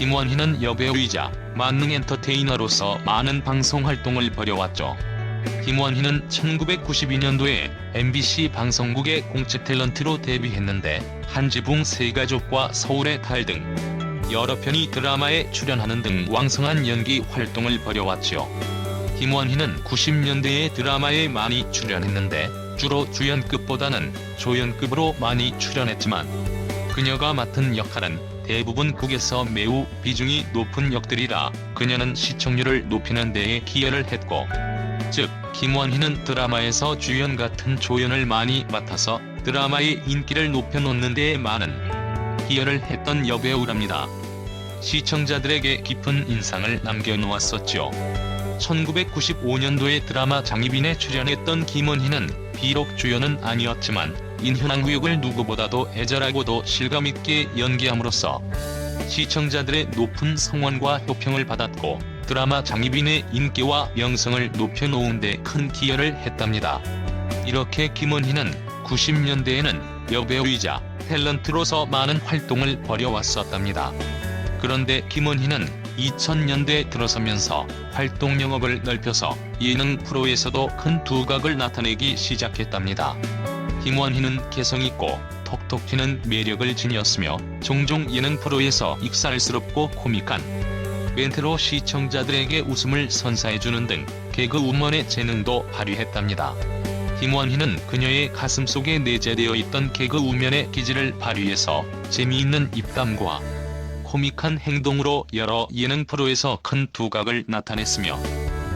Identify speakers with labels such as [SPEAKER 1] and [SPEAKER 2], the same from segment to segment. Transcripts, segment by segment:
[SPEAKER 1] 김원희는 여배우이자 만능 엔터테이너로서 많은 방송 활동을 벌여왔죠. 김원희는 1992년도에 MBC 방송국의 공채 탤런트로 데뷔했는데 한지붕 세가족과 서울의 달 등 여러 편의 드라마에 출연하는 등 왕성한 연기 활동을 벌여왔죠. 김원희는 90년대의 드라마에 많이 출연했는데 주로 주연급보다는 조연급으로 많이 출연했지만 그녀가 맡은 역할은 대부분 국에서 매우 비중이 높은 역들이라 그녀는 시청률을 높이는 데에 기여를 했고, 즉 김원희는 드라마에서 주연 같은 조연을 많이 맡아서 드라마의 인기를 높여놓는 데에 많은 기여를 했던 여배우랍니다. 시청자들에게 깊은 인상을 남겨놓았었죠. 1995년도에 드라마 장희빈에 출연했던 김원희는 비록 주연은 아니었지만 인현왕후 역을 누구보다도 애절하고도 실감있게 연기함으로써 시청자들의 높은 성원과 호평을 받았고 드라마 장희빈의 인기와 명성을 높여놓은 데 큰 기여를 했답니다. 이렇게 김원희는 90년대에는 여배우이자 탤런트로서 많은 활동을 벌여왔었답니다. 그런데 김원희는 2000년대에 들어서면서 활동 영역을 넓혀서 예능 프로에서도 큰 두각을 나타내기 시작했답니다. 김원희는 개성있고 톡톡 튀는 매력을 지녔으며 종종 예능 프로에서 익살스럽고 코믹한 멘트로 시청자들에게 웃음을 선사해주는 등 개그우먼의 재능도 발휘했답니다. 김원희는 그녀의 가슴속에 내재되어 있던 개그우먼의 기질을 발휘해서 재미있는 입담과 코믹한 행동으로 여러 예능 프로에서 큰 두각을 나타냈으며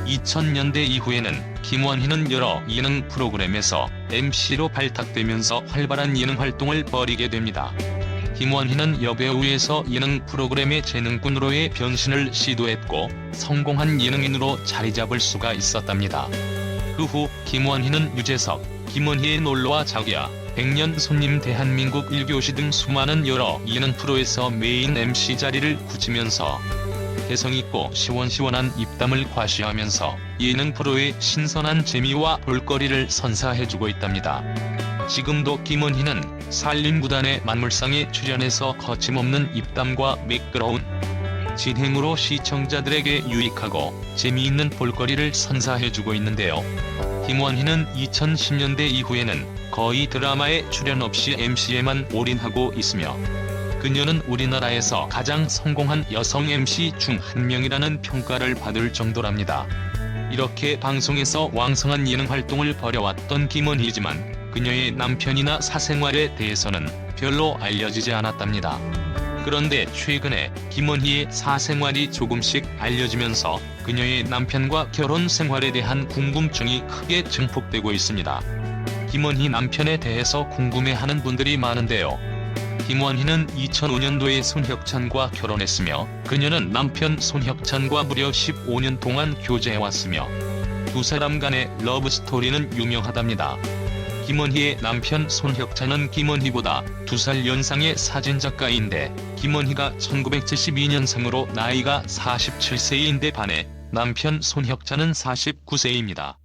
[SPEAKER 1] 2000년대 이후에는 김원희는 여러 예능 프로그램에서 MC로 발탁되면서 활발한 예능 활동을 벌이게 됩니다. 김원희는 여배우에서 예능 프로그램의 재능꾼으로의 변신을 시도했고 성공한 예능인으로 자리잡을 수가 있었답니다. 그 후 김원희는 유재석, 김원희의 놀러와 자기야, 백년 손님 대한민국 1교시 등 수많은 여러 예능 프로에서 메인 MC 자리를 굳히면서 개성있고 시원시원한 입담을 과시하면서 예능 프로의 신선한 재미와 볼거리를 선사해주고 있답니다. 지금도 김원희는 산림구단의 만물상에 출연해서 거침없는 입담과 매끄러운 진행으로 시청자들에게 유익하고 재미있는 볼거리를 선사해주고 있는데요. 김원희는 2010년대 이후에는 거의 드라마에 출연 없이 MC에만 올인하고 있으며 그녀는 우리나라에서 가장 성공한 여성 MC 중 한 명이라는 평가를 받을 정도랍니다. 이렇게 방송에서 왕성한 예능 활동을 벌여왔던 김원희지만 그녀의 남편이나 사생활에 대해서는 별로 알려지지 않았답니다. 그런데 최근에 김원희의 사생활이 조금씩 알려지면서 그녀의 남편과 결혼 생활에 대한 궁금증이 크게 증폭되고 있습니다. 김원희 남편에 대해서 궁금해하는 분들이 많은데요. 김원희는 2005년도에 손혁찬과 결혼했으며 그녀는 남편 손혁찬과 무려 15년 동안 교제해왔으며 두 사람 간의 러브스토리는 유명하답니다. 김원희의 남편 손혁찬은 김원희보다 2살 연상의 사진작가인데 김원희가 1972년생으로 나이가 47세인데 반해 남편 손혁찬은 49세입니다.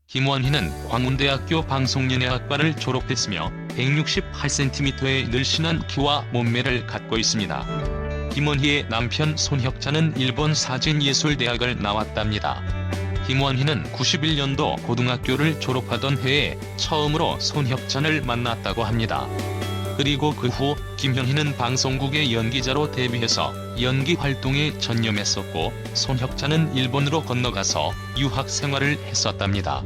[SPEAKER 1] 김원희는 광운대학교 방송연예학과를 졸업했으며 168cm의 늘씬한 키와 몸매를 갖고 있습니다. 김원희의 남편 손혁찬은 일본 사진예술대학을 나왔답니다. 김원희는 91년도 고등학교를 졸업하던 해에 처음으로 손혁찬을 만났다고 합니다. 그리고 그 후 김현희는 방송국의 연기자로 데뷔해서 연기 활동에 전념했었고 손혁찬은 일본으로 건너가서 유학 생활을 했었답니다.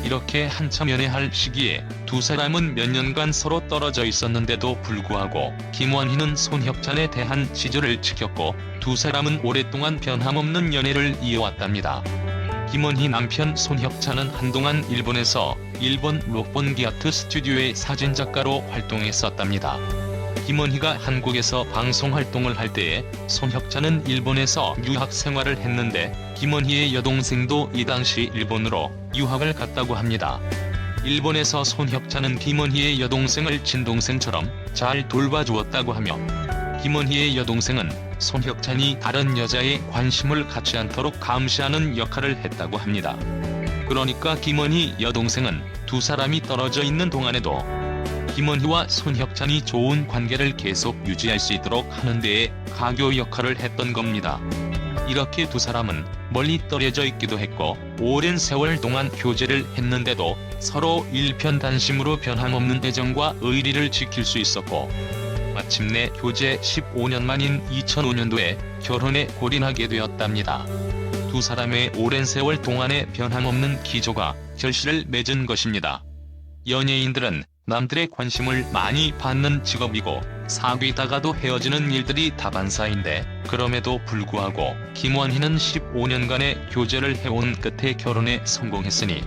[SPEAKER 1] 이렇게 한참 연애할 시기에 두 사람은 몇 년간 서로 떨어져 있었는데도 불구하고 김원희는 손혁찬에 대한 지조를 지켰고 두 사람은 오랫동안 변함없는 연애를 이어왔답니다. 김원희 남편 손혁찬은 한동안 일본에서 일본 록본기 아트 스튜디오의 사진작가로 활동했었답니다. 김원희가 한국에서 방송 활동을 할 때에 손혁찬은 일본에서 유학 생활을 했는데 김원희의 여동생도 이 당시 일본으로 유학을 갔다고 합니다. 일본에서 손혁찬은 김원희의 여동생을 친동생처럼 잘 돌봐주었다고 하며 김원희의 여동생은 손혁찬이 다른 여자에 관심을 갖지 않도록 감시하는 역할을 했다고 합니다. 그러니까 김원희 여동생은 두 사람이 떨어져 있는 동안에도 김원희와 손혁찬이 좋은 관계를 계속 유지할 수 있도록 하는 데에 가교 역할을 했던 겁니다. 이렇게 두 사람은 멀리 떨어져 있기도 했고 오랜 세월 동안 교제를 했는데도 서로 일편단심으로 변함없는 애정과 의리를 지킬 수 있었고 마침내 교제 15년 만인 2005년도에 결혼에 골인하게 되었답니다. 두 사람의 오랜 세월 동안의 변함없는 기조가 결실을 맺은 것입니다. 연예인들은 남들의 관심을 많이 받는 직업이고 사귀다가도 헤어지는 일들이 다반사인데 그럼에도 불구하고 김원희는 15년간의 교제를 해온 끝에 결혼에 성공했으니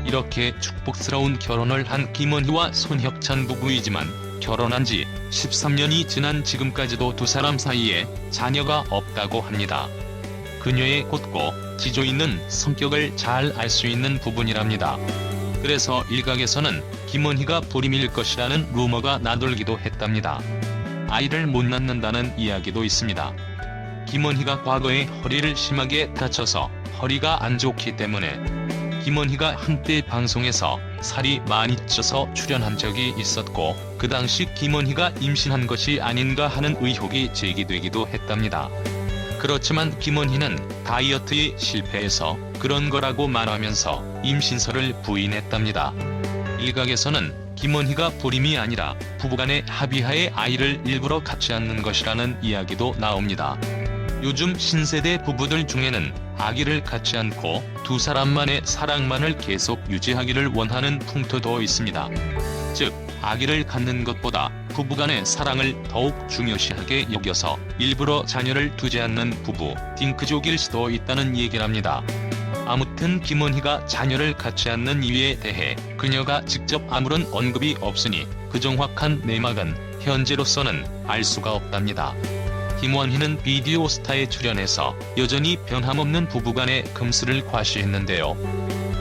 [SPEAKER 1] 이렇게 축복스러운 결혼을 한 김원희와 손혁찬 부부이지만 결혼한 지 13년이 지난 지금까지도 두 사람 사이에 자녀가 없다고 합니다. 그녀의 곧고 지조 있는 성격을 잘 알 수 있는 부분이랍니다. 그래서 일각에서는 김원희가 불임일 것이라는 루머가 나돌기도 했답니다. 아이를 못 낳는다는 이야기도 있습니다. 김원희가 과거에 허리를 심하게 다쳐서 허리가 안 좋기 때문에 김원희가 한때 방송에서 살이 많이 쪄서 출연한 적이 있었고 그 당시 김원희가 임신한 것이 아닌가 하는 의혹이 제기되기도 했답니다. 그렇지만 김원희는 다이어트에 실패해서 그런 거라고 말하면서 임신설을 부인했답니다. 일각에서는 김원희가 불임이 아니라 부부간의 합의하에 아이를 일부러 갖지 않는 것이라는 이야기도 나옵니다. 요즘 신세대 부부들 중에는 아기를 갖지 않고 두 사람만의 사랑만을 계속 유지하기를 원하는 풍토도 있습니다. 즉 아기를 갖는 것보다 부부간의 사랑을 더욱 중요시하게 여겨서 일부러 자녀를 두지 않는 부부 딩크족일 수도 있다는 얘기랍니다. 아무튼 김원희가 자녀를 갖지 않는 이유에 대해 그녀가 직접 아무런 언급이 없으니 그 정확한 내막은 현재로서는 알 수가 없답니다. 김원희는 비디오 스타에 출연해서 여전히 변함없는 부부간의 금슬을 과시했는데요.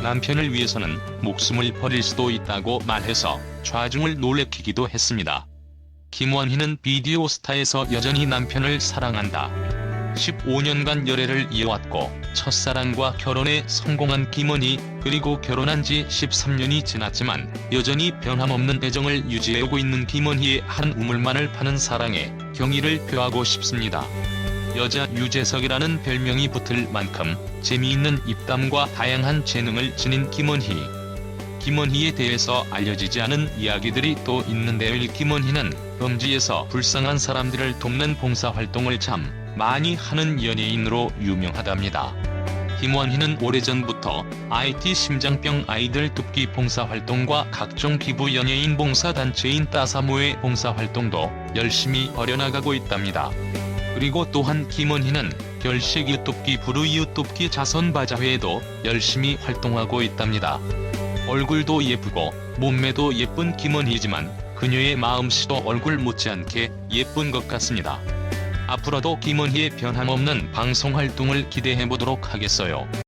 [SPEAKER 1] 남편을 위해서는 목숨을 버릴 수도 있다고 말해서 좌중을 놀래키기도 했습니다. 김원희는 비디오 스타에서 여전히 남편을 사랑한다. 15년간 열애를 이어왔고 첫사랑과 결혼에 성공한 김원희, 그리고 결혼한 지 13년이 지났지만 여전히 변함없는 애정을 유지해오고 있는 김원희의 한 우물만을 파는 사랑에 경의를 표하고 싶습니다. 여자 유재석이라는 별명이 붙을 만큼 재미있는 입담과 다양한 재능을 지닌 김원희. 김원희에 대해서 알려지지 않은 이야기들이 또 있는데요. 김원희는 범지에서 불쌍한 사람들을 돕는 봉사활동을 참 많이 하는 연예인으로 유명하답니다. 김원희는 오래전부터 IT 심장병 아이들 돕기 봉사활동과 각종 기부 연예인 봉사단체인 따사모의 봉사활동도 열심히 벌여나가고 있답니다. 그리고 또한 김원희는 결식 이웃돕기 부르 이웃돕기 자선바자회에도 열심히 활동하고 있답니다. 얼굴도 예쁘고 몸매도 예쁜 김원희지만 그녀의 마음씨도 얼굴 못지않게 예쁜 것 같습니다. 앞으로도 김원희의 변함없는 방송활동을 기대해보도록 하겠어요.